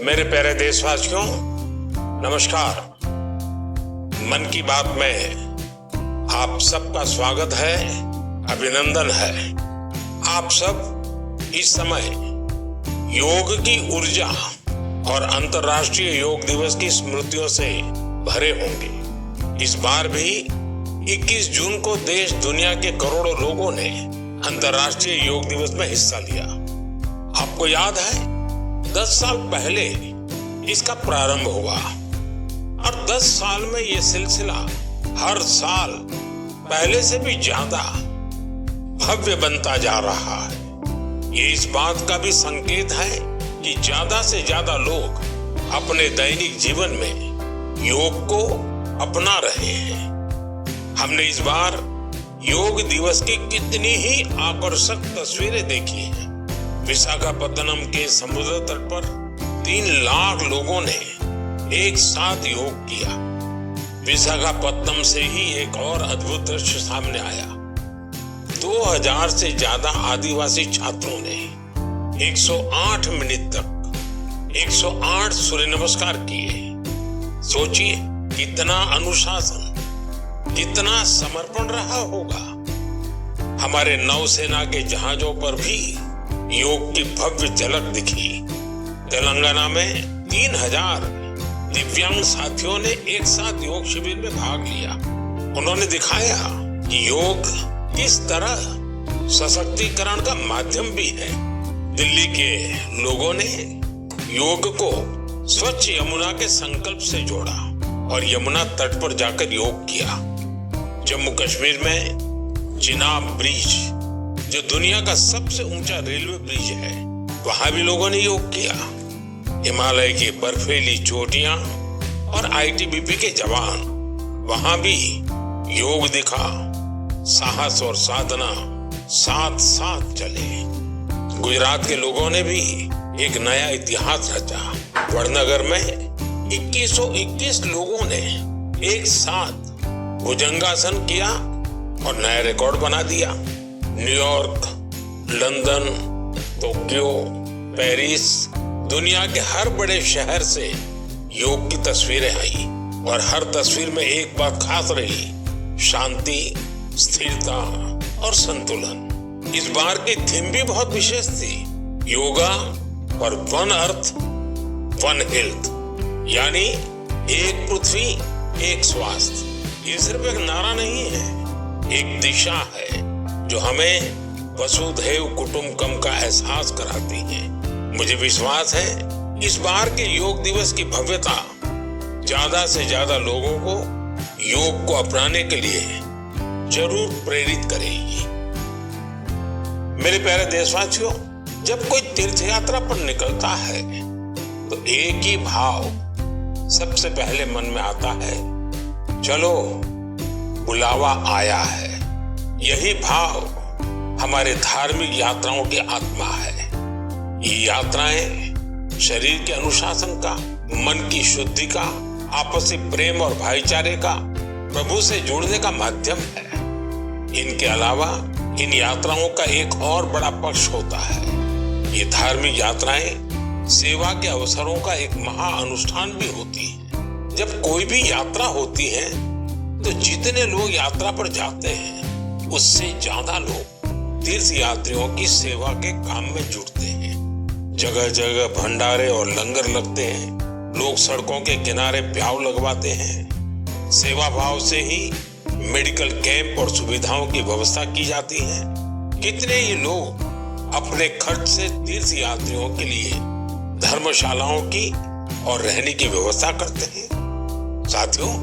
मेरे प्यारे देशवासियों, नमस्कार। मन की बात में आप सबका स्वागत है, अभिनंदन है। आप सब इस समय योग की ऊर्जा और अंतर्राष्ट्रीय योग दिवस की स्मृतियों से भरे होंगे। इस बार भी 21 जून को देश दुनिया के करोड़ों लोगों ने अंतर्राष्ट्रीय योग दिवस में हिस्सा लिया। आपको याद है 10 साल पहले इसका प्रारंभ हुआ और 10 साल में ये सिलसिला हर साल पहले से भी ज्यादा भव्य बनता जा रहा है। ये इस बात का भी संकेत है कि ज्यादा से ज्यादा लोग अपने दैनिक जीवन में योग को अपना रहे हैं। हमने इस बार योग दिवस की कितनी ही आकर्षक तस्वीरें देखी हैं। विशाखापत्तनम के समुद्र तट पर 3 लाख लोगों ने एक साथ योग किया। विशाखापत्तनम से ही एक और अद्भुत दृश्य सामने आया। 2000 से ज्यादा आदिवासी छात्रों ने 108 मिनट तक 108 सूर्य नमस्कार किए। सोचिए कितना अनुशासन, कितना समर्पण रहा होगा। हमारे नौसेना के जहाजों पर भी योग की भव्य झलक दिखी। तेलंगाना में 3000 दिव्यांग साथियों ने एक साथ योग शिविर में भाग लिया। उन्होंने दिखाया कि योग किस तरह सशक्तिकरण का माध्यम भी है। दिल्ली के लोगों ने योग को स्वच्छ यमुना के संकल्प से जोड़ा और यमुना तट पर जाकर योग किया। जम्मू कश्मीर में चिनाब ब्रिज, जो दुनिया का सबसे ऊंचा रेलवे ब्रिज है, वहां भी लोगों ने योग किया। हिमालय की बर्फीली चोटियां और आईटीबीपी के जवान, वहां भी योग दिखा। साहस और साधना साथ साथ चले। गुजरात के लोगों ने भी एक नया इतिहास रचा। वडनगर में 2121 लोगों ने एक साथ भुजंगासन किया और नया रिकॉर्ड बना दिया। न्यूयॉर्क, लंदन, टोक्यो, पेरिस, दुनिया के हर बड़े शहर से योग की तस्वीरें आई और हर तस्वीर में एक बात खास रही, शांति, स्थिरता और संतुलन। इस बार की थीम भी बहुत विशेष थी, yoga for one earth one health, यानी एक पृथ्वी एक स्वास्थ्य। ये सिर्फ एक नारा नहीं है, एक दिशा है जो हमें वसुधैव कुटुंबकम का एहसास कराती है। मुझे विश्वास है इस बार के योग दिवस की भव्यता ज्यादा से ज्यादा लोगों को योग को अपनाने के लिए जरूर प्रेरित करेगी। मेरे प्यारे देशवासियों, जब कोई तीर्थ यात्रा पर निकलता है तो एक ही भाव सबसे पहले मन में आता है, चलो बुलावा आया है। यही भाव हमारे धार्मिक यात्राओं की आत्मा है। ये यात्राएं शरीर के अनुशासन का, मन की शुद्धि का, आपसी प्रेम और भाईचारे का, प्रभु से जुड़ने का माध्यम है। इनके अलावा इन यात्राओं का एक और बड़ा पक्ष होता है। ये धार्मिक यात्राएं सेवा के अवसरों का एक महा अनुष्ठान भी होती है। जब कोई भी यात्रा होती है तो जितने लोग यात्रा पर जाते हैं उससे ज्यादा लोग तीर्थ यात्रियों की सेवा के काम में जुटते हैं। जगह जगह भंडारे और लंगर लगते हैं। लोग सड़कों के किनारे प्याऊ लगवाते हैं। सेवा भाव से ही मेडिकल कैंप और सुविधाओं की व्यवस्था की जाती है। कितने ही लोग अपने खर्च से तीर्थ यात्रियों के लिए धर्मशालाओं की और रहने की व्यवस्था करते हैं। साथियों,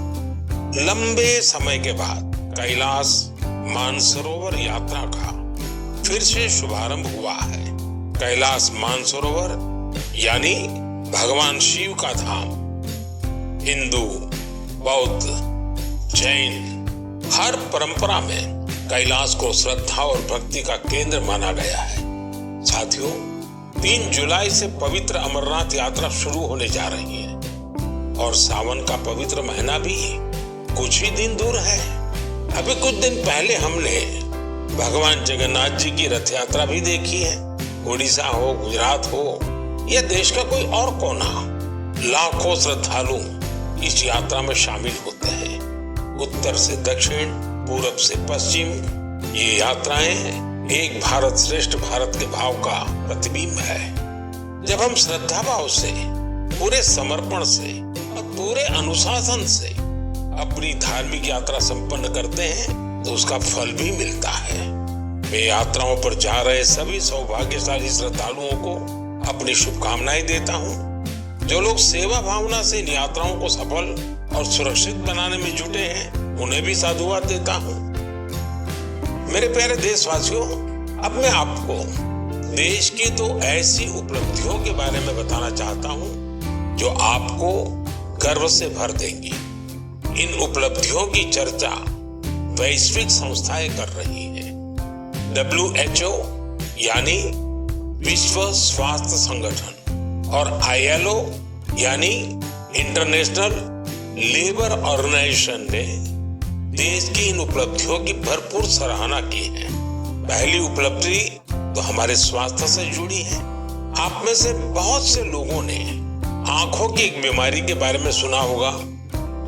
लंबे समय के बाद कैलाश मानसरोवर यात्रा का फिर से शुभारंभ हुआ है। कैलाश मानसरोवर यानी भगवान शिव का धाम। हिंदू, बौद्ध, जैन हर परंपरा में कैलाश को श्रद्धा और भक्ति का केंद्र माना गया है। साथियों, 3 जुलाई से पवित्र अमरनाथ यात्रा शुरू होने जा रही है और सावन का पवित्र महीना भी कुछ ही दिन दूर है। अभी कुछ दिन पहले हमने भगवान जगन्नाथ जी की रथ यात्रा भी देखी है। उड़ीसा हो, गुजरात हो, या देश का कोई और कोना, लाखों श्रद्धालु इस यात्रा में शामिल होते हैं। उत्तर से दक्षिण, पूरब से पश्चिम, ये यात्राएं एक भारत श्रेष्ठ भारत के भाव का प्रतिबिंब है। जब हम श्रद्धा भाव से, पूरे समर्पण से और पूरे अनुशासन से अपनी धार्मिक यात्रा संपन्न करते हैं तो उसका फल भी मिलता है। मैं यात्राओं पर जा रहे सभी सौभाग्यशाली श्रद्धालुओं को अपनी शुभकामनाएं देता हूँ। जो लोग सेवा भावना से इन यात्राओं को सफल और सुरक्षित बनाने में जुटे हैं, उन्हें भी साधुवाद देता हूँ। मेरे प्यारे देशवासियों, अब मैं आपको देश की तो ऐसी उपलब्धियों के बारे में बताना चाहता हूँ जो आपको गर्व से भर देंगी। इन उपलब्धियों की चर्चा वैश्विक संस्थाएं कर रही हैं। WHO यानी विश्व स्वास्थ्य संगठन और ILO यानी इंटरनेशनल लेबर ऑर्गेनाइजेशन ने देश की इन उपलब्धियों की भरपूर सराहना की है। पहली उपलब्धि तो हमारे स्वास्थ्य से जुड़ी है। आप में से बहुत से लोगों ने आंखों की एक बीमारी के बारे में सुना होगा,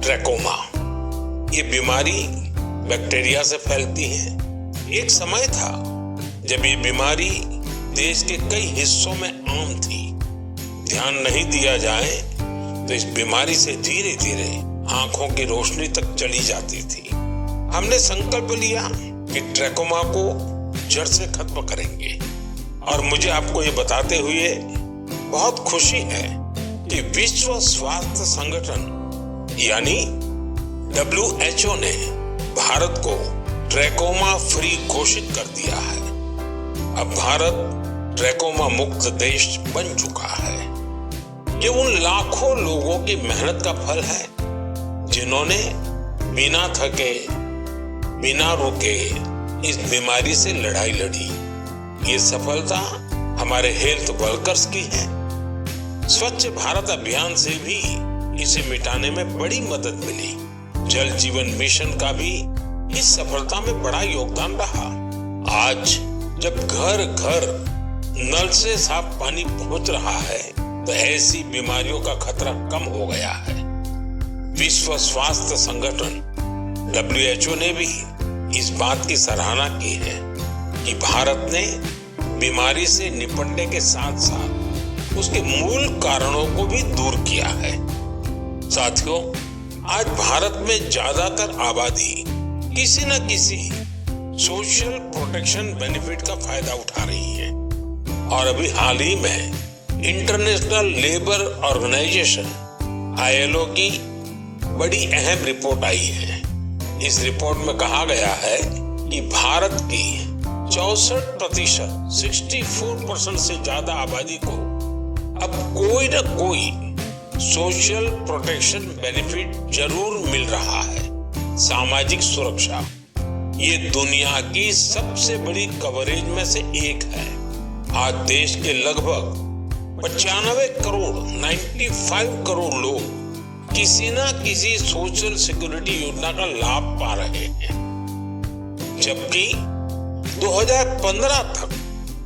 ट्रैकोमा। ये बीमारी बैक्टीरिया से फैलती है। एक समय था जब ये बीमारी देश के कई हिस्सों में आम थी। ध्यान नहीं दिया जाए तो इस बीमारी से धीरे धीरे आंखों की रोशनी तक चली जाती थी। हमने संकल्प लिया कि ट्रैकोमा को जड़ से खत्म करेंगे और मुझे आपको ये बताते हुए बहुत खुशी है कि विश्व स्वास्थ्य संगठन यानी WHO ने भारत को ट्रैकोमा फ्री घोषित कर दिया है। अब भारत ट्रैकोमा मुक्त देश बन चुका है। ये उन लाखों लोगों की मेहनत का फल है जिन्होंने बिना थके, बिना रुके इस बीमारी से लड़ाई लड़ी। ये सफलता हमारे हेल्थ वर्कर्स की है। स्वच्छ भारत अभियान से भी इसे मिटाने में बड़ी मदद मिली। जल जीवन मिशन का भी इस सफलता में बड़ा योगदान रहा। आज जब घर घर नल से साफ पानी पहुंच रहा है तो ऐसी बीमारियों का खतरा कम हो गया है। विश्व स्वास्थ्य संगठन WHO ने भी इस बात की सराहना की है कि भारत ने बीमारी से निपटने के साथ साथ उसके मूल कारणों को भी दूर किया है। साथियों, आज भारत में ज्यादातर आबादी किसी न किसी सोशल प्रोटेक्शन बेनिफिट का फायदा उठा रही है और अभी हाल ही में इंटरनेशनल लेबर ऑर्गेनाइजेशन ILO की बड़ी अहम रिपोर्ट आई है। इस रिपोर्ट में कहा गया है कि भारत की 64%, 64% से ज्यादा आबादी को अब कोई न कोई सोशल प्रोटेक्शन बेनिफिट जरूर मिल रहा है। सामाजिक सुरक्षा ये दुनिया की सबसे बड़ी कवरेज में से एक है। आज देश के लगभग 95 करोड़ 95 करोड़ लोग किसी न किसी सोशल सिक्योरिटी योजना का लाभ पा रहे हैं, जबकि 2015 तक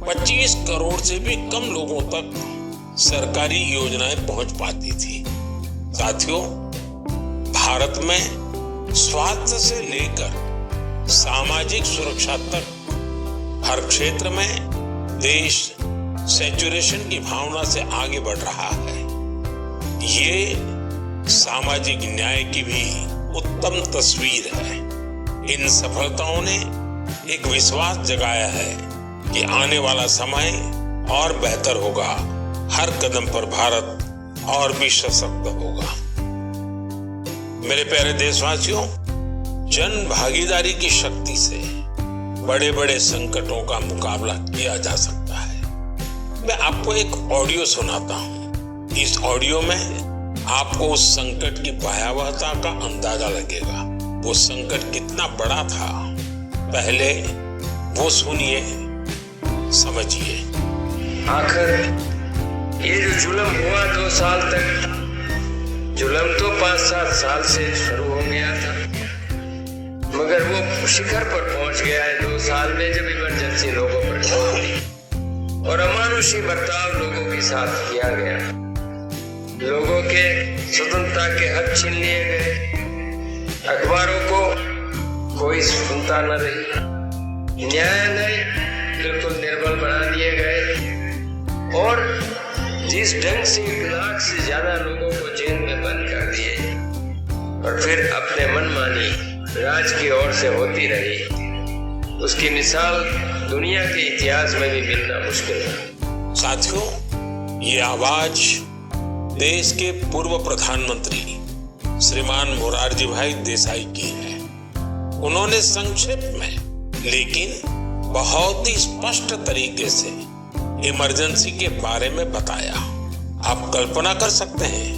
25 करोड़ से भी कम लोगों तक सरकारी योजनाएं पहुंच पाती थी। साथियों, भारत में स्वास्थ्य से लेकर सामाजिक सुरक्षा तक हर क्षेत्र में देश सैचुरेशन की भावना से आगे बढ़ रहा है। ये सामाजिक न्याय की भी उत्तम तस्वीर है। इन सफलताओं ने एक विश्वास जगाया है कि आने वाला समय और बेहतर होगा। हर कदम पर भारत और भी सशक्त होगा। मेरे प्यारे देशवासियों, जन भागीदारी की शक्ति से बड़े बड़े संकटों का मुकाबला किया जा सकता है। मैं आपको एक ऑडियो सुनाता हूँ। इस ऑडियो में आपको उस संकट की भयावहता का अंदाजा लगेगा। वो संकट कितना बड़ा था, पहले वो सुनिए, समझिए। आखिर ये जो जुल्म हुआ 2 साल तक, जुल्म तो 5-7 साल से शुरू हो गया था, मगर वो शिखर पर पहुंच गया है 2 साल में जब इमरजेंसी लोगों पर चली। और अमानुषी बर्ताव लोगों के साथ किया गया। लोगों के स्वतंत्रता के हक छीन लिए गए। अखबारों को कोई सुनता न रही। न्यायालय बिल्कुल निर्बल बना दिए गए और जिस ढंग से 1 लाख से ज्यादा लोगों को जेल में बंद कर दिए और फिर अपने मनमानी राज की ओर से होती रही, उसकी मिसाल दुनिया के इतिहास में भी मिलना मुश्किल है। साथियों, ये आवाज देश के पूर्व प्रधानमंत्री श्रीमान मोरारजी भाई देसाई की है। उन्होंने संक्षेप में लेकिन बहुत ही स्पष्ट तरीके से इमरजेंसी के बारे में बताया। आप कल्पना कर सकते हैं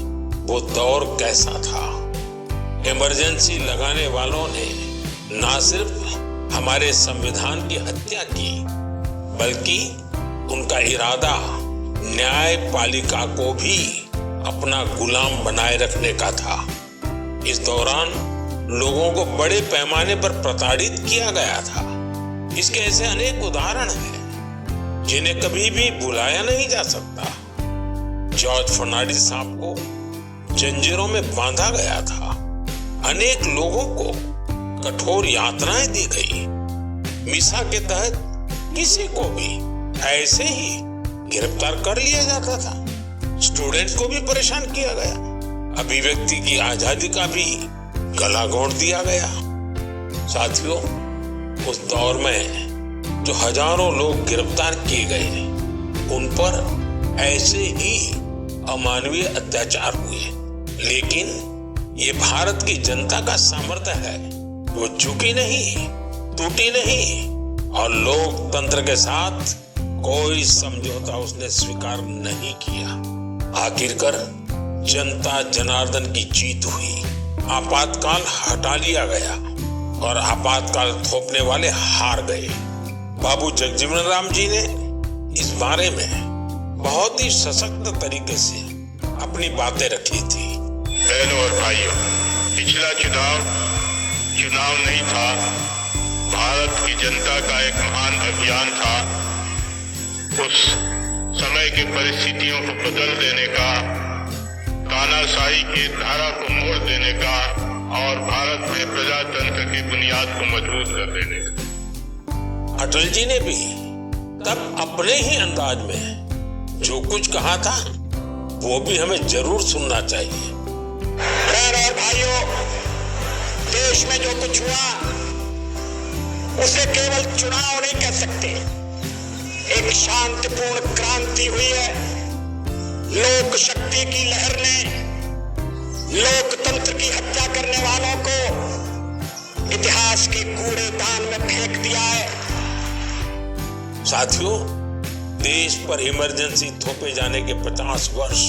वो दौर कैसा था। इमरजेंसी लगाने वालों ने न सिर्फ हमारे संविधान की हत्या की, बल्कि उनका इरादा न्यायपालिका को भी अपना गुलाम बनाए रखने का था। इस दौरान लोगों को बड़े पैमाने पर प्रताड़ित किया गया था। इसके ऐसे अनेक उदाहरण हैं जिन्हें कभी भी भुलाया नहीं जा सकता। जॉर्ज फर्नांडिस साहब को जंजीरों में बांधा गया था। अनेक लोगों को कठोर यातनाएं दी गई। मिसा के तहत किसी को भी ऐसे ही गिरफ्तार कर लिया जाता था। स्टूडेंट को भी परेशान किया गया। अभिव्यक्ति की आजादी का भी गला घोंट दिया गया। साथियों, उस दौर में जो हजारों लोग गिरफ्तार किए गए, उन पर ऐसे ही अमानवीय अत्याचार हुए। लेकिन ये भारत की जनता का सामर्थ्य है। वो झुकी नहीं, टूटी नहीं और लोकतंत्र के साथ कोई समझौता उसने स्वीकार नहीं किया। आखिरकार जनता जनार्दन की जीत हुई। आपातकाल हटा लिया गया और आपातकाल थोपने वाले हार गए। बाबू जगजीवन राम जी ने इस बारे में बहुत ही सशक्त तरीके से अपनी बातें रखी थी। बहनों और भाइयों, पिछला चुनाव नहीं था, भारत की जनता का एक महान अभियान था। उस समय की परिस्थितियों को बदल देने का, तानाशाही की धारा को मोड़ देने का और भारत में प्रजातंत्र की बुनियाद को मजबूत कर देने का। अटल जी ने भी तब अपने ही अंदाज में जो कुछ कहा था वो भी हमें जरूर सुनना चाहिए। बहनों और भाइयों, देश में जो कुछ हुआ उसे केवल चुनाव नहीं कह सकते। एक शांतिपूर्ण क्रांति हुई है। लोक शक्ति की लहर ने लोकतंत्र की हत्या करने वालों को इतिहास के कूड़ेदान में फेंक दिया है। साथियों, देश पर इमरजेंसी थोपे जाने के 50 वर्ष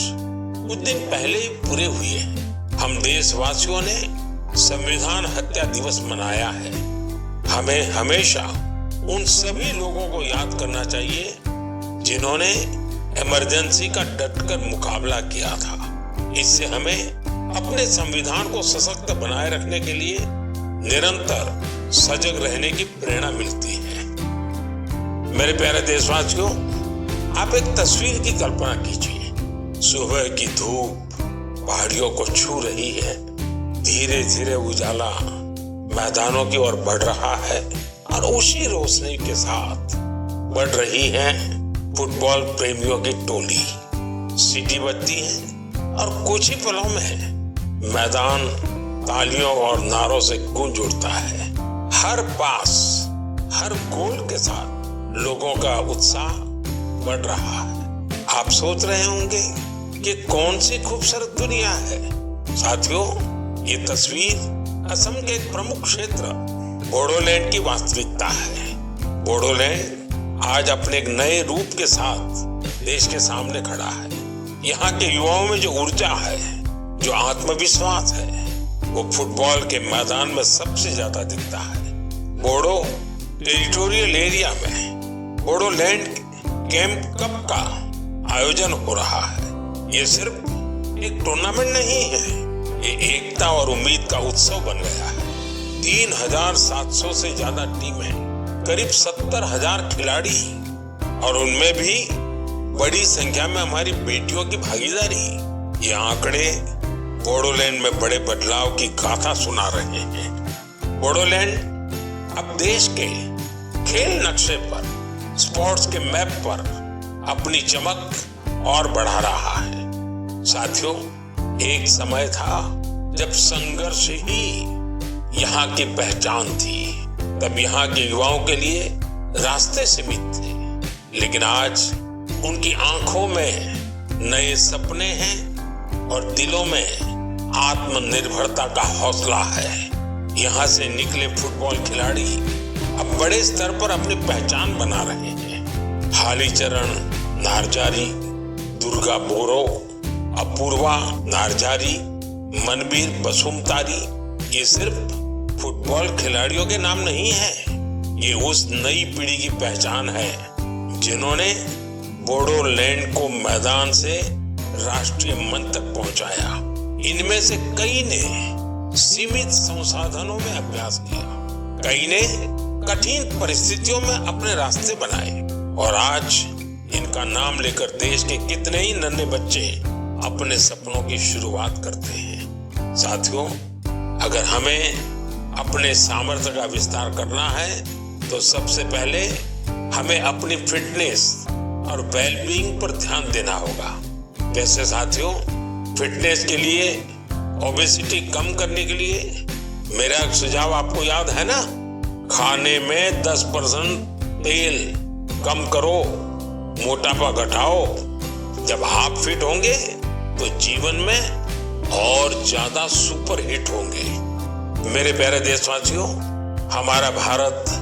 कुछ दिन पहले ही पूरे हुए हैं। हम देशवासियों ने संविधान हत्या दिवस मनाया है। हमें हमेशा उन सभी लोगों को याद करना चाहिए जिन्होंने इमरजेंसी का डटकर मुकाबला किया था। इससे हमें अपने संविधान को सशक्त बनाए रखने के लिए निरंतर सजग रहने की प्रेरणा मिलती है। मेरे प्यारे देशवासियों, आप एक तस्वीर की कल्पना कीजिए। सुबह की धूप पहाड़ियों को छू रही है। धीरे धीरे उजाला मैदानों की ओर बढ़ रहा है और उसी रोशनी के साथ बढ़ रही है फुटबॉल प्रेमियों की टोली। सीटी बजती है और कुछ ही पलों में मैदान तालियों और नारों से गूंज उठता है। हर पास, हर गोल के साथ लोगों का उत्साह बढ़ रहा है। आप सोच रहे होंगे कि कौन सी खूबसूरत दुनिया है। साथियों, ये तस्वीर असम के एक प्रमुख क्षेत्र बोडोलैंड की वास्तविकता है। बोडोलैंड आज अपने एक नए रूप के साथ देश के सामने खड़ा है। यहाँ के युवाओं में जो ऊर्जा है, जो आत्मविश्वास है, वो फुटबॉल के मैदान में सबसे ज्यादा दिखता है। बोडो टेरिटोरियल एरिया में बोडोलैंड कैंप कप का आयोजन हो रहा है। ये सिर्फ एक टूर्नामेंट नहीं है, ये एकता और उम्मीद का उत्सव बन गया है। 3700 से ज्यादा टीमें, करीब 70,000 खिलाड़ी और उनमें भी बड़ी संख्या में हमारी बेटियों की भागीदारी। ये आंकड़े बोडोलैंड में बड़े बदलाव की गाथा सुना रहे हैं। बोडोलैंड अब देश के खेल नक्शे पर, स्पोर्ट्स के मैप पर अपनी चमक और बढ़ा रहा है। साथियों, एक समय था जब संघर्ष ही यहाँ की पहचान थी। तब यहाँ के युवाओं के लिए रास्ते सीमित थे, लेकिन आज उनकी आंखों में नए सपने हैं और दिलों में आत्मनिर्भरता का हौसला है। यहाँ से निकले फुटबॉल खिलाड़ी अब बड़े स्तर पर अपनी पहचान बना रहे हैं। हालीचरण नारजारी, दुर्गा बोरो, अपूर्वा नारजारी, मनबीर बसुमतारी, ये सिर्फ फुटबॉल खिलाड़ियों के नाम नहीं है, ये उस नई पीढ़ी की पहचान है जिन्होंने बोडोलैंड को मैदान से राष्ट्रीय मंच तक पहुंचाया। इनमें से कई ने सीमित संसाधनों में अभ्यास किया, कई ने कठिन परिस्थितियों में अपने रास्ते बनाए और आज इनका नाम लेकर देश के कितने ही नन्हे बच्चे अपने सपनों की शुरुआत करते हैं। साथियों, अगर हमें अपने सामर्थ्य का विस्तार करना है तो सबसे पहले हमें अपनी फिटनेस और वेलबीइंग पर ध्यान देना होगा। कैसे साथियों? फिटनेस के लिए, ओबेसिटी कम करने के लिए मेरा एक सुझाव आपको याद है ना? खाने में 10% तेल कम करो, मोटापा घटाओ। जब आप फिट होंगे तो जीवन में और ज्यादा सुपर हिट होंगे। मेरे प्यारे देशवासियों, हमारा भारत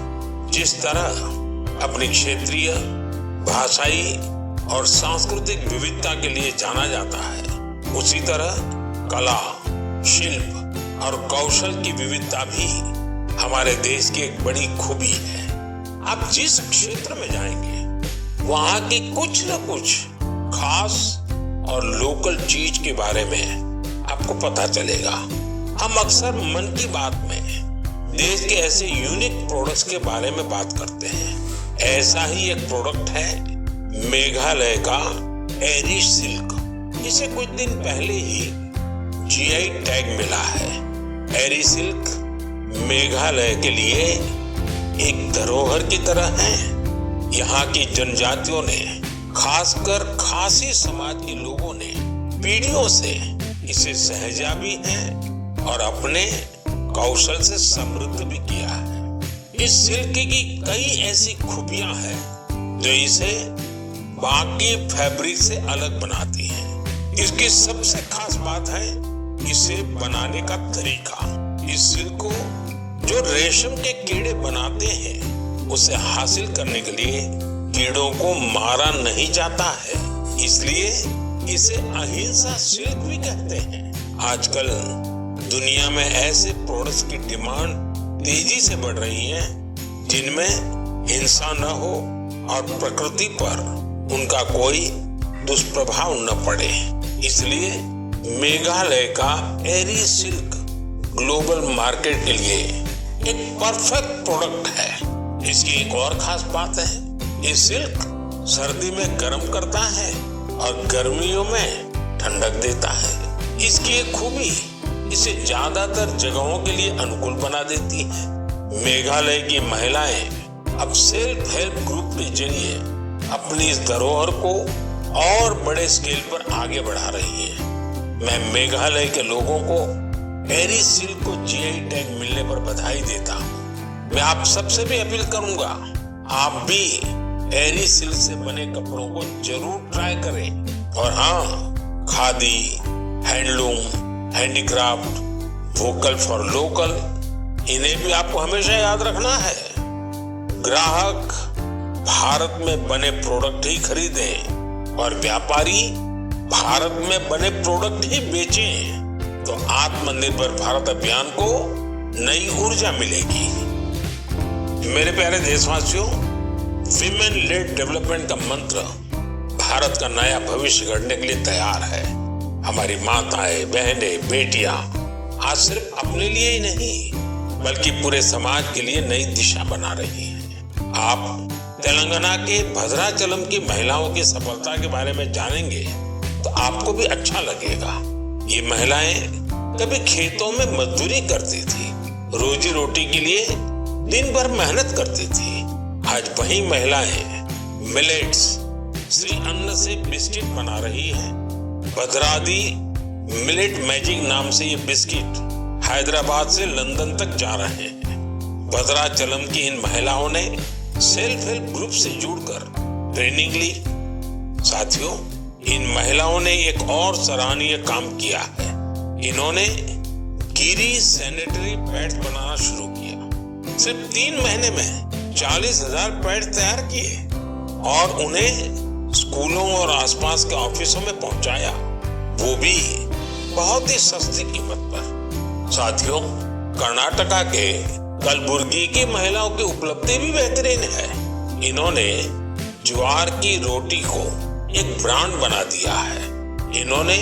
जिस तरह अपनी क्षेत्रीय, भाषाई और सांस्कृतिक विविधता के लिए जाना जाता है, उसी तरह कला, शिल्प और कौशल की विविधता भी हमारे देश की एक बड़ी खूबी है। आप जिस क्षेत्र में जाएंगे वहां की कुछ न कुछ खास और लोकल चीज के बारे में आपको पता चलेगा। हम अक्सर मन की बात में देश के ऐसे यूनिक प्रोडक्ट्स के बारे में बात करते हैं। ऐसा ही एक प्रोडक्ट है मेघालय का एरी सिल्क। इसे कुछ दिन पहले ही जीआई टैग मिला है। एरी सिल्क मेघालय के लिए एक धरोहर की तरह है। यहाँ की जनजातियों ने, खासकर खासी समाज के लोगों ने पीढ़ियों से इसे सहेजा भी है और अपने कौशल से समृद्ध भी किया है। इस सिल्क की कई ऐसी खूबियां हैं जो इसे बाकी फैब्रिक से अलग बनाती हैं। इसकी सबसे खास बात है इसे बनाने का तरीका। इस सिल्क को जो रेशम के कीड़े बनाते हैं उसे हासिल करने के लिए कीड़ों को मारा नहीं जाता है, इसलिए इसे अहिंसा सिल्क भी कहते हैं। आजकल दुनिया में ऐसे प्रोडक्ट्स की डिमांड तेजी से बढ़ रही है जिनमें हिंसा न हो और प्रकृति पर उनका कोई दुष्प्रभाव न पड़े। इसलिए मेघालय का एरी सिल्क ग्लोबल मार्केट के लिए एक परफेक्ट प्रोडक्ट है। इसकी एक और खास बात है, ये सिल्क सर्दी में गर्म करता है और गर्मियों में ठंडक देता है। इसकी एक खूबी इसे ज्यादातर जगहों के लिए अनुकूल बना देती है। मेघालय की महिलाएं अब सेल्फ हेल्प ग्रुप के जरिए अपनी इस धरोहर को और बड़े स्केल पर आगे बढ़ा रही है। मैं मेघालय के लोगों को एरी सिल्क को जीआई टैग मिलने पर बधाई देता हूँ। मैं आप सबसे भी अपील करूंगा, आप भी एरी सिल्क से बने कपड़ों को जरूर ट्राई करें। और हाँ, khadi, handloom, handicraft, vocal for local, इन्हें भी आपको हमेशा याद रखना है। ग्राहक भारत में बने प्रोडक्ट ही खरीदें और व्यापारी भारत में बने प्रोडक्ट ही बेचें, तो आत्मनिर्भर भारत अभियान को नई ऊर्जा मिलेगी। मेरे प्यारे देशवासियों, विमेन लेड डेवलपमेंट का मंत्र भारत का नया भविष्य गढ़ने के लिए तैयार है। हमारी माताएं, बहनें, बेटियां आज सिर्फ अपने लिए ही नहीं बल्कि पूरे समाज के लिए नई दिशा बना रही हैं। आप तेलंगाना के भद्राचलम की महिलाओं की सफलता के बारे में जानेंगे तो आपको भी अच्छा लगेगा। ये महिलाएं कभी खेतों में मजदूरी करती थी, रोजी रोटी के लिए दिन भर मेहनत करती थी। आज वही महिलाएं मिलेट्स श्री अन्न से बिस्किट बना रही है। भद्रादी मिलेट मैजिक नाम से ये बिस्किट हैदराबाद से लंदन तक जा रहे हैं। भद्राचलम की इन महिलाओं ने सेल्फ हेल्प ग्रुप से जुड़कर ट्रेनिंग ली। साथियों, इन महिलाओं ने एक और सराहनीय काम किया है। इन्होंने गिरी सैनिटरी पैड्स बनाना शुरू किया। सिर्फ 3 महीने में 40,000 पैड तैयार किए और उन्हें स्कूलों और आसपास के ऑफिसों में पहुंचाया, वो भी बहुत ही सस्ती कीमत पर। साथियों, कर्नाटका के कलबुर्गी की महिलाओं की उपलब्धि भी बेहतरीन है। इन्होंने ज्वार की रोटी को एक ब्रांड बना दिया है। इन्होंने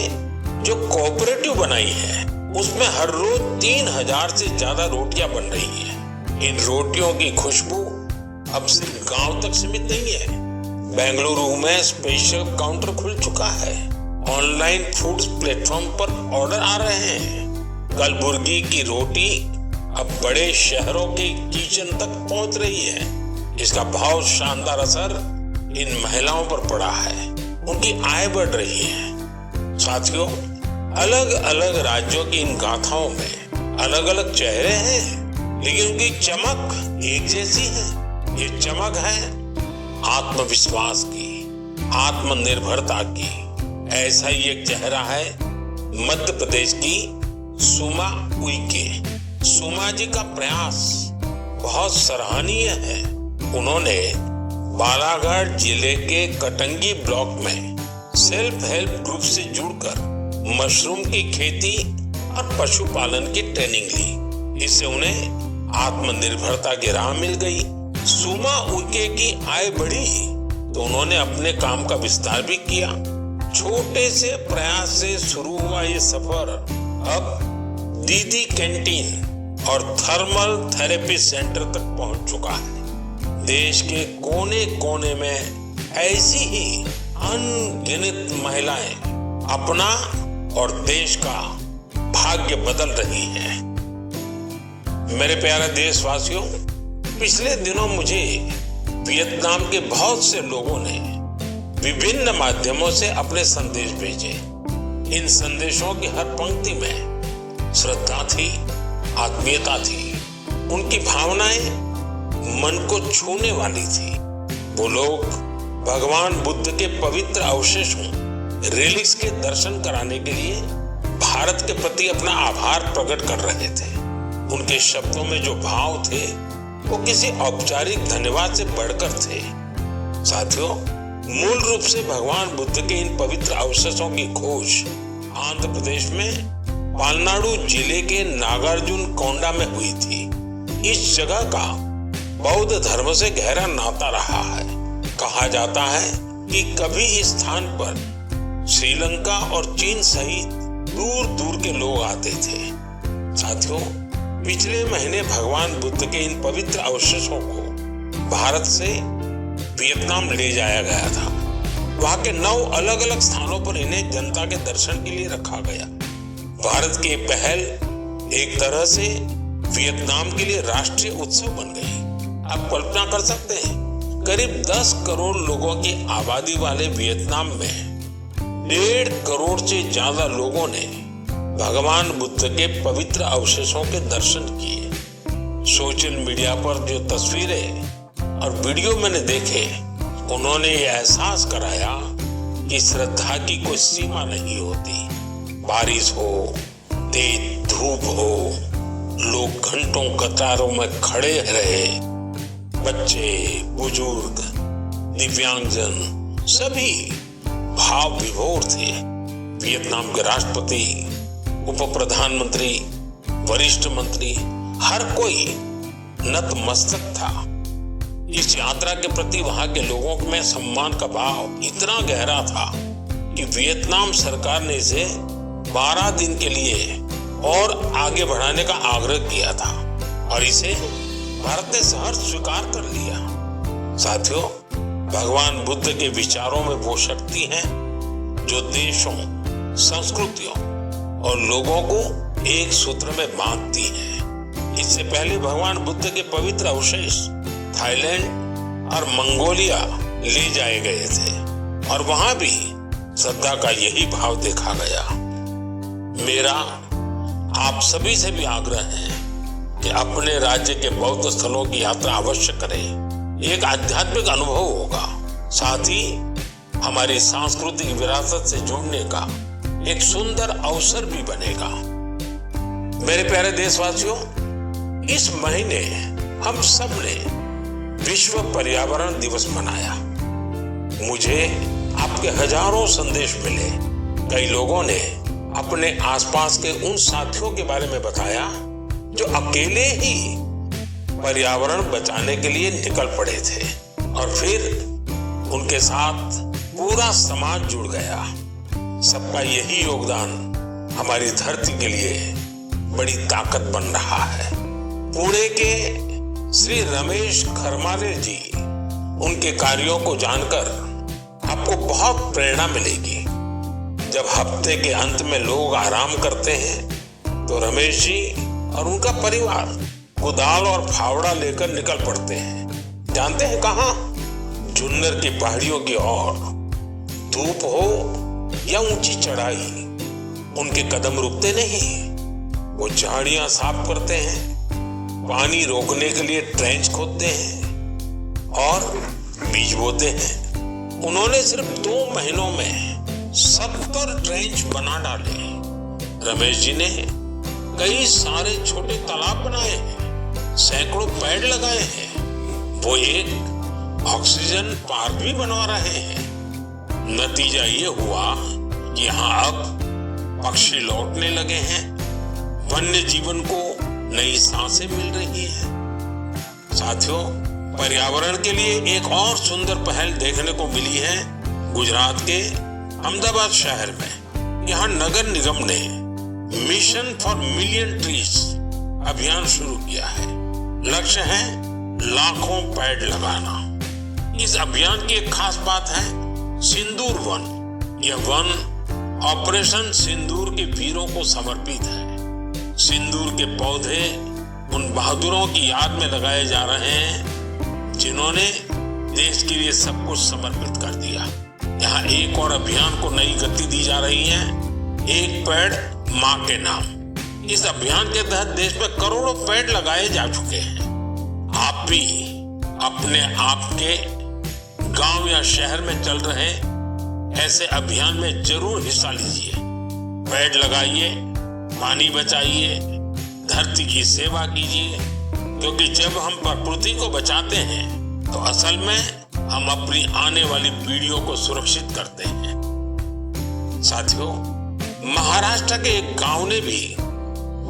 जो कोऑपरेटिव बनाई है उसमें हर रोज 3000 से ज्यादा रोटियां बन रही हैं। इन रोटियों की खुशबू अब सिर्फ गांव तक सीमित नहीं है। बेंगलुरु में स्पेशल काउंटर खुल चुका है। ऑनलाइन फूड प्लेटफॉर्म पर ऑर्डर आ रहे हैं। कलबुर्गी की रोटी अब बड़े शहरों के किचन तक पहुंच रही है। इसका बहुत शानदार असर इन महिलाओं पर पड़ा है। उनकी आय बढ़ रही है। साथियों, अलग अलग राज्यों की इन गाथाओं में अलग अलग चेहरे हैं, लेकिन उनकी चमक एक जैसी है। ये चमक है आत्मविश्वास की, आत्मनिर्भरता की। ऐसा ही एक चेहरा है मध्य प्रदेश की सुमा उइके। सुमा जी का प्रयास बहुत सराहनीय है। उन्होंने बालाघाट जिले के कटंगी ब्लॉक में सेल्फ हेल्प ग्रुप से जुड़कर मशरूम की खेती और पशुपालन की ट्रेनिंग ली। इससे उन्हें आत्मनिर्भरता की राह मिल गई। सुमा उइके की आय बढ़ी तो उन्होंने अपने काम का विस्तार भी किया। छोटे से प्रयास से शुरू हुआ ये सफर अब दीदी कैंटीन और थर्मल थेरेपी सेंटर तक पहुंच चुका है। देश के कोने कोने में ऐसी ही अनगिनत महिलाएं अपना और देश का भाग्य बदल रही हैं। मेरे प्यारे देशवासियों, पिछले दिनों मुझे वियतनाम के बहुत से लोगों ने विभिन्न माध्यमों से अपने संदेश भेजे। इन संदेशों की हर पंक्ति में श्रद्धा थी, आत्मीयता थी। उनकी भावनाएं मन को छूने वाली थी। वो लोग भगवान बुद्ध के पवित्र अवशेषों रिलिक्स के दर्शन कराने के लिए भारत के प्रति अपना आभार प्रकट कर रहे थे। उनके शब्दों में जो भाव थे वो किसी औपचारिक धन्यवाद से बढ़कर थे। साथियों, मूल रूप से भगवान बुद्ध के इन पवित्र अवशेषों की खोज आंध्र प्रदेश में पालनाडु जिले के नागार्जुन कोंडा में हुई थी। इस जगह का बौद्ध धर्म से गहरा नाता रहा है। कहा जाता है कि कभी इस स्थान पर श्रीलंका और चीन सहित दूर दूर के लोग आते थे। साथियों, पिछले महीने भगवान बुद्ध के इन पवित्र अवशेषों को भारत से वियतनाम ले जाया गया था। वहां के 9 अलग अलग स्थानों पर इन्हें जनता के दर्शन के लिए रखा गया। भारत की पहल एक तरह से वियतनाम के लिए राष्ट्रीय उत्सव बन गई। आप कल्पना कर सकते हैं, करीब 10 करोड़ लोगों की आबादी वाले वियतनाम में 1.5 करोड़ से ज्यादा लोगों ने भगवान बुद्ध के पवित्र अवशेषों के दर्शन किए। सोशल मीडिया पर जो तस्वीरें और वीडियो मैंने देखे, उन्होंने ये एहसास कराया कि श्रद्धा की कोई सीमा नहीं होती। बारिश हो, तेज धूप हो, लोग घंटों कतारों में खड़े रहे। बच्चे, बुजुर्ग, दिव्यांगजन सभी भाव विभोर थे। वियतनाम के राष्ट्रपति, उप प्रधानमंत्री, वरिष्ठ मंत्री, हर कोई नतमस्तक था। इस यात्रा के प्रति वहां के लोगों में सम्मान का भाव इतना गहरा था कि वियतनाम सरकार ने इसे 12 दिन के लिए और आगे बढ़ाने का आग्रह किया था और इसे भारत ने सहर्ष स्वीकार कर लिया। साथियों, भगवान बुद्ध के विचारों में वो शक्ति है जो देशों, संस्कृतियों और लोगों को एक सूत्र में बांधती है। इससे पहले भगवान बुद्ध के पवित्र अवशेष थाईलैंड और मंगोलिया ले जाए गए थे और वहां भी श्रद्धा का यही भाव देखा गया। मेरा आप सभी से भी आग्रह है कि अपने राज्य के बौद्ध स्थलों की यात्रा अवश्य करें। एक आध्यात्मिक अनुभव होगा, साथ ही हमारी सांस्कृतिक विरासत से जुड़ने का एक सुंदर अवसर भी बनेगा। मेरे प्यारे देशवासियों, इस महीने हम सब ने विश्व पर्यावरण दिवस मनाया। मुझे आपके हजारों संदेश मिले। कई लोगों ने अपने आसपास के उन साथियों के बारे में बताया जो अकेले ही पर्यावरण बचाने के लिए निकल पड़े थे और फिर उनके साथ पूरा समाज जुड़ गया। सबका यही योगदान हमारी धरती के लिए बड़ी ताकत बन रहा है। पुणे के श्री रमेश खरमाले जी, उनके कार्यों को जानकर आपको बहुत प्रेरणा मिलेगी। जब हफ्ते के अंत में लोग आराम करते हैं तो रमेश जी और उनका परिवार कुदाल और फावड़ा लेकर निकल पड़ते हैं। जानते हैं कहां? जुन्नर की पहाड़ियों की ओर। धूप हो या ऊंची चढ़ाई, उनके कदम रुकते नहीं। वो झाड़ियां साफ करते हैं, पानी रोकने के लिए ट्रेंच खोदते हैं और बीज बोते हैं। उन्होंने सिर्फ 2 महीनों में 70 ट्रेंच बना डाले। रमेश जी ने कई सारे छोटे तालाब बनाए हैं, सैकड़ों पेड़ लगाए हैं। वो एक ऑक्सीजन पार्क भी बनवा रहे हैं। नतीजा ये हुआ कि यहाँ अब पक्षी लौटने लगे हैं, वन्य जीवन को नई सांसें मिल रही है। साथियों, पर्यावरण के लिए एक और सुंदर पहल देखने को मिली है गुजरात के अहमदाबाद शहर में। यहाँ नगर निगम ने मिशन फॉर मिलियन ट्रीज अभियान शुरू किया है। लक्ष्य है लाखों पेड़ लगाना। इस अभियान की एक खास बात है सिंदूर वन। यह वन ऑपरेशन सिंदूर के वीरों को समर्पित है। सिंदूर के पौधे उन बहादुरों की याद में लगाए जा रहे हैं जिन्होंने देश के लिए सब कुछ समर्पित कर दिया। यहाँ एक और अभियान को नई गति दी जा रही है, एक पेड़ माँ के नाम। इस अभियान के तहत देश में करोड़ों पेड़ लगाए जा चुके हैं। आप भी अपने आप के गांव या शहर में चल रहे ऐसे अभियान में जरूर हिस्सा लीजिए। पेड़ लगाइए, पानी बचाइए, धरती की सेवा कीजिए, क्योंकि जब हम प्रकृति को बचाते हैं तो असल में हम अपनी आने वाली पीढ़ियों को सुरक्षित करते हैं। साथियों, महाराष्ट्र के एक गांव ने भी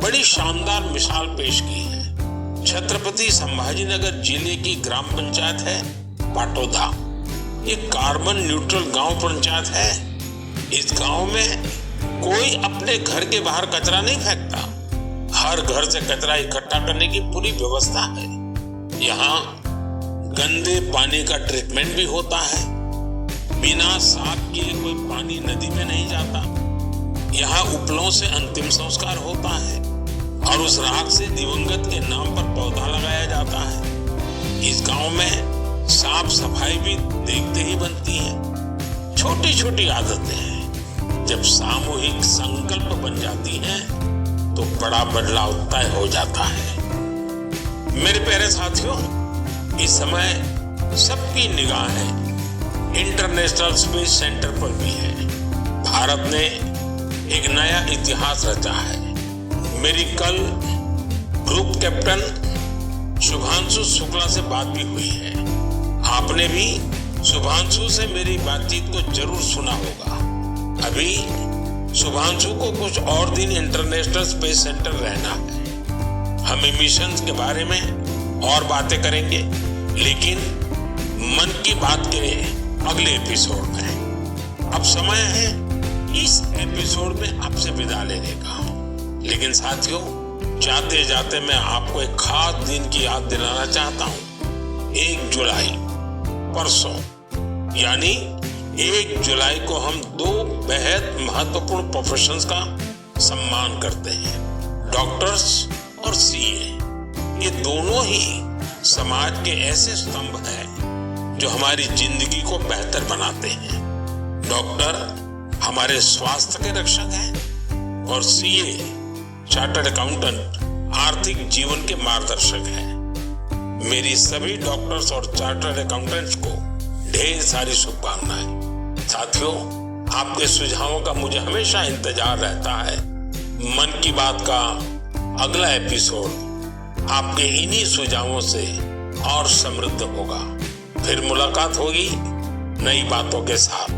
बड़ी शानदार मिसाल पेश की है। छत्रपति संभाजीनगर जिले की ग्राम पंचायत है पाटोदा। ये कार्बन न्यूट्रल गांव पंचायत है। इस गांव में कोई अपने घर के बाहर कचरा नहीं फेंकता। हर घर से कचरा इकट्ठा करने की पूरी व्यवस्था है। यहाँ गंदे पानी का ट्रीटमेंट भी होता है। बिना साफ किए कोई पानी नदी में नहीं जाता। यहाँ उपलों से अंतिम संस्कार होता है और उस राख से दिवंगत के नाम पर पौधा लगाया जाता है। इस गांव में साफ सफाई भी देखते ही बनती है। छोटी छोटी आदतें जब सामूहिक संकल्प बन जाती हैं तो बड़ा बदलाव तय हो जाता है। मेरे प्यारे साथियों, इस समय सबकी निगाहें इंटरनेशनल स्पेस सेंटर पर भी है। भारत ने एक नया इतिहास रचा है। मेरी कल ग्रुप कैप्टन शुभांशु शुक्ला से बात भी हुई है। आपने भी शुभांशु से मेरी बातचीत को जरूर सुना होगा। अभी शुभांशु को कुछ और दिन इंटरनेशनल स्पेस सेंटर रहना है। हम मिशन के बारे में और बातें करेंगे, लेकिन मन की बात के अगले एपिसोड में। अब समय है इस एपिसोड में आपसे विदा लेने का। लेकिन साथियों, जाते जाते मैं आपको एक खास दिन की याद दिलाना चाहता हूँ। 1 जुलाई परसों यानी 1 जुलाई को हम 2 बेहद महत्वपूर्ण प्रोफेशंस का सम्मान करते हैं, डॉक्टर्स और सीए। ये दोनों ही समाज के ऐसे स्तंभ हैं जो हमारी जिंदगी को बेहतर बनाते हैं। डॉक्टर हमारे स्वास्थ्य के रक्षक हैं और सीए चार्टर्ड अकाउंटेंट आर्थिक जीवन के मार्गदर्शक हैं। मेरी सभी डॉक्टर्स और चार्टर्ड अकाउंटेंट्स को ढेर सारी शुभकामनाएं। साथियों, आपके सुझावों का मुझे हमेशा इंतजार रहता है। मन की बात का अगला एपिसोड आपके इन्हीं सुझावों से और समृद्ध होगा। फिर मुलाकात होगी नई बातों के साथ,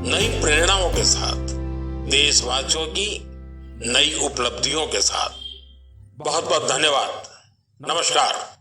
नई प्रेरणाओं के साथ, देशवासियों की नई उपलब्धियों के साथ। बहुत बहुत धन्यवाद। नमस्कार।